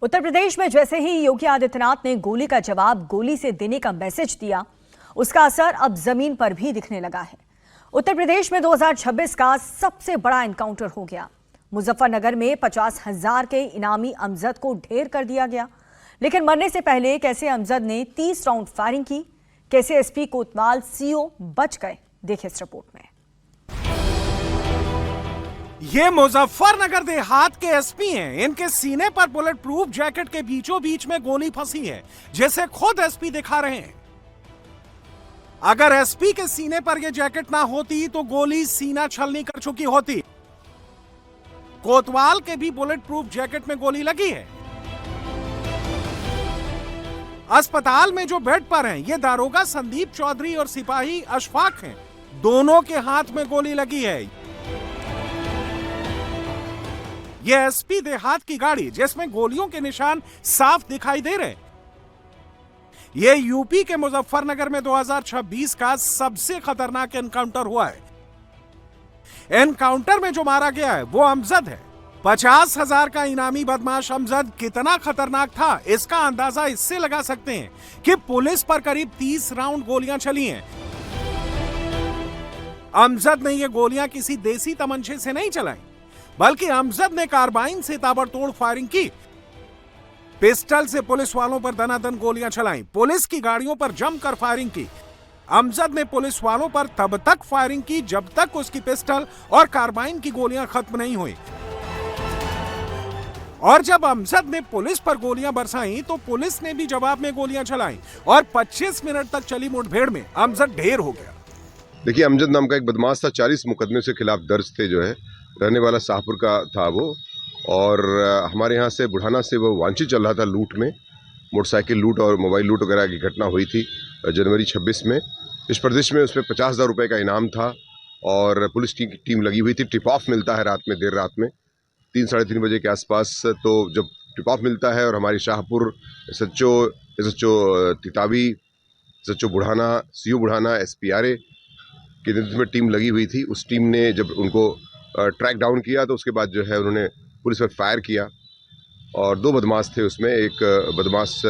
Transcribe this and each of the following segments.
उत्तर प्रदेश में जैसे ही योगी आदित्यनाथ ने गोली का जवाब गोली से देने का मैसेज दिया, उसका असर अब जमीन पर भी दिखने लगा है। उत्तर प्रदेश में 2026 का सबसे बड़ा एनकाउंटर हो गया। मुजफ्फरनगर में 50,000 के इनामी अमजद को ढेर कर दिया गया। लेकिन मरने से पहले कैसे अमजद ने 30 राउंड फायरिंग की, कैसे एसपी कोतवाल सीओ बच गए, देखिए इस रिपोर्ट में। ये मुजफ्फरनगर देहात के एसपी हैं। इनके सीने पर बुलेट प्रूफ जैकेट के बीचों बीच में गोली फंसी है, जैसे खुद एसपी दिखा रहे हैं। अगर एसपी के सीने पर यह जैकेट ना होती तो गोली सीना छलनी कर चुकी होती। कोतवाल के भी बुलेट प्रूफ जैकेट में गोली लगी है। अस्पताल में जो बेड पर हैं, ये दारोगा संदीप चौधरी और सिपाही अशफाक हैं। दोनों के हाथ में गोली लगी है। यह एसपी देहात की गाड़ी, जिसमें गोलियों के निशान साफ दिखाई दे रहे। यह यूपी के मुजफ्फरनगर में 2026 का सबसे खतरनाक एनकाउंटर हुआ है। एनकाउंटर में जो मारा गया है वो अमजद है। 50,000 का इनामी बदमाश अमजद कितना खतरनाक था, इसका अंदाजा इससे लगा सकते हैं कि पुलिस पर करीब 30 राउंड गोलियां चली हैं। अमजद ने ये गोलियां किसी देसी तमंचे से नहीं चलाई, बल्कि अमजद ने कार्बाइन से ताबड़तोड़ फायरिंग की। पिस्टल से पुलिस वालों पर दनादन गोलियां चलाई, पुलिस की गाड़ियों पर जमकर फायरिंग की। अमजद ने पुलिस वालों पर तब तक फायरिंग की जब तक उसकी पिस्टल और कार्बाइन की गोलियां खत्म नहीं हुई। और जब अमजद ने पुलिस पर गोलियां बरसाई तो पुलिस ने भी जवाब में गोलियां चलाई और 25 मिनट तक चली मुठभेड़ में अमजद ढेर हो गया। देखिए, अमजद नाम का एक बदमाश था, 40 मुकदमे से खिलाफ दर्ज थे। जो है रहने वाला शाहपुर का था वो, और हमारे यहाँ से बुढ़ाना से वो वांछित चल रहा था लूट में। मोटरसाइकिल लूट और मोबाइल लूट वगैरह की घटना हुई थी जनवरी 26 में। इस प्रदेश में उसमें 50,000 रुपये का इनाम था और पुलिस की टीम लगी हुई थी। टिप ऑफ मिलता है रात में, देर रात में 3 साढ़े 3 बजे के आसपास। तो जब टिप ऑफ मिलता है और हमारी Shahpur SHO Titawi, SHO Budhana, CO Budhana, SPRA के नेतृत्व में टीम लगी हुई थी। उस टीम ने जब उनको ट्रैक डाउन किया तो उसके बाद जो है उन्होंने पुलिस पर फायर किया और 2 बदमाश थे उसमें। एक बदमाश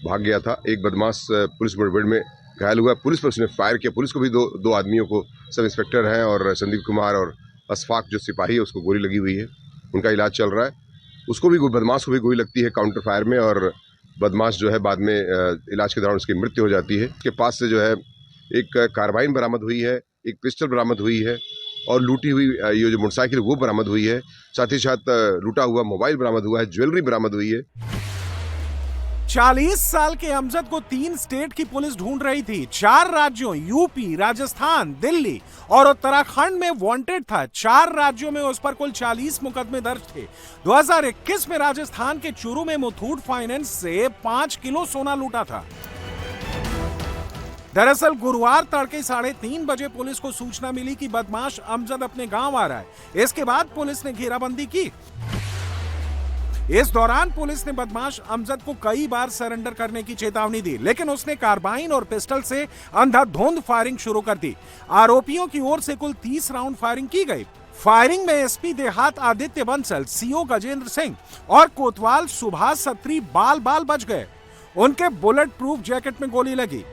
भाग गया था, एक बदमाश पुलिस मुठभेड़ में घायल हुआ। पुलिस पर उसने फायर किया। पुलिस को भी दो आदमियों को, सब इंस्पेक्टर हैं और संदीप कुमार और अशफाक जो सिपाही है, उसको गोली लगी हुई है। उनका इलाज चल रहा है। उसको भी, बदमाश को भी गोली लगती है काउंटर फायर में, और बदमाश जो है बाद में इलाज के दौरान उसकी मृत्यु हो जाती है। उसके पास से जो है एक कार्बाइन बरामद हुई है, एक पिस्टल बरामद हुई है और लूटी हुई ये जो मोटरसाइकिल वो बरामद हुई है। साथ ही साथ लूटा हुआ मोबाइल बरामद हुआ है, ज्वेलरी बरामद हुई है। 40 साल के अमजद को 3 स्टेट की पुलिस ढूंढ रही थी। 4 राज्यों यूपी, राजस्थान, दिल्ली और उत्तराखंड में वांटेड था। 4 राज्यों में उस पर कुल 40 मुकदमे दर्ज थे। 2021 में राजस्थान के चूरू में मुथूट फाइनेंस से 5 किलो सोना लूटा था। दरअसल गुरुवार तड़के 3:30 बजे पुलिस को सूचना मिली कि बदमाश अमजद अपने गांव आ रहा है। इसके बाद पुलिस ने घेराबंदी की। इस दौरान पुलिस ने बदमाश अमजद को कई बार सरेंडर करने की चेतावनी दी, लेकिन उसने कार्बाइन और पिस्टल से अंधाधुंध फायरिंग शुरू कर दी। आरोपियों की ओर से कुल 30 राउंड फायरिंग की गई। फायरिंग में एसपी देहात आदित्य बंसल, CO गजेंद्र सिंह और कोतवाल सुभाष सत्री बाल बाल बच गए। उनके बुलेट प्रूफ जैकेट में गोली लगी।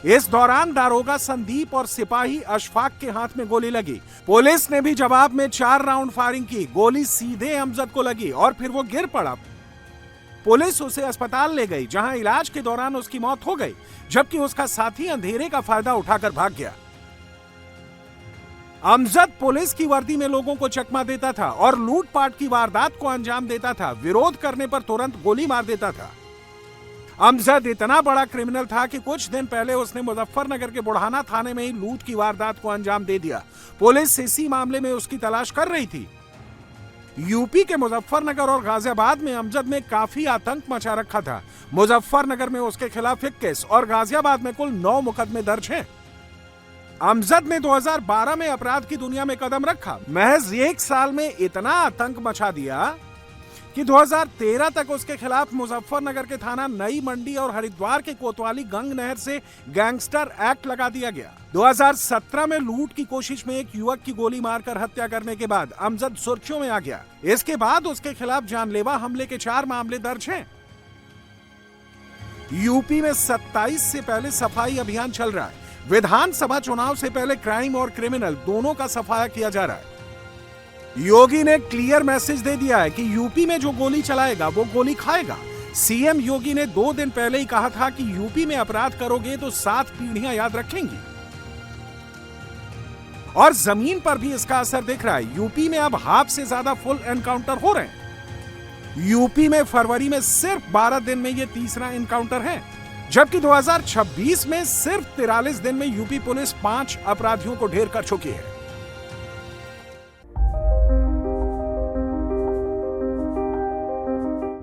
इस दौरान दारोगा संदीप और सिपाही अशफाक के हाथ में गोली लगी। पुलिस ने भी जवाब में 4 राउंड फायरिंग की। गोली सीधे अमजद को लगी और फिर वो गिर पड़ा। पुलिस उसे अस्पताल ले गई, जहां इलाज के दौरान उसकी मौत हो गई, जबकि उसका साथी अंधेरे का फायदा उठाकर भाग गया। अमजद पुलिस की वर्दी में लोगों को चकमा देता था और लूटपाट की वारदात को अंजाम देता था। विरोध करने पर तुरंत गोली मार देता था। अमजद इतना बड़ा क्रिमिनल था कि कुछ दिन पहले उसने मुजफ्फरनगर के बुढ़ाना थाने में ही लूट की वारदात को अंजाम दे दिया। पुलिस इसी मामले में उसकी तलाश कर रही थी। यूपी के मुजफ्फरनगर और गाजियाबाद में अमजद ने काफी आतंक मचा रखा था। मुजफ्फरनगर में उसके खिलाफ 21 और गाजियाबाद में कुल 9 मुकदमे दर्ज हैं। अमजद ने 2012 में अपराध की दुनिया में कदम रखा। महज 1 साल में इतना आतंक मचा दिया कि 2013 तक उसके खिलाफ मुजफ्फरनगर के थाना नई मंडी और हरिद्वार के कोतवाली गंग नहर से गैंगस्टर एक्ट लगा दिया गया। 2017 में लूट की कोशिश में एक युवक की गोली मारकर हत्या करने के बाद अमजद सुर्खियों में आ गया। इसके बाद उसके खिलाफ जानलेवा हमले के 4 मामले दर्ज हैं। यूपी में 27 से पहले सफाई अभियान चल रहा है। विधानसभा चुनाव से पहले क्राइम और क्रिमिनल दोनों का सफाया किया जा रहा है। योगी ने क्लियर मैसेज दे दिया है कि यूपी में जो गोली चलाएगा वो गोली खाएगा। सीएम योगी ने 2 दिन पहले ही कहा था कि यूपी में अपराध करोगे तो 7 पीढ़ियां याद रखेंगी। और जमीन पर भी इसका असर दिख रहा है। यूपी में अब हाफ से ज्यादा फुल एनकाउंटर हो रहे हैं। यूपी में फरवरी में सिर्फ 12 दिन में ये तीसरा एनकाउंटर है, जबकि 2026 में सिर्फ 43 दिन में यूपी पुलिस 5 अपराधियों को ढेर कर चुकी है।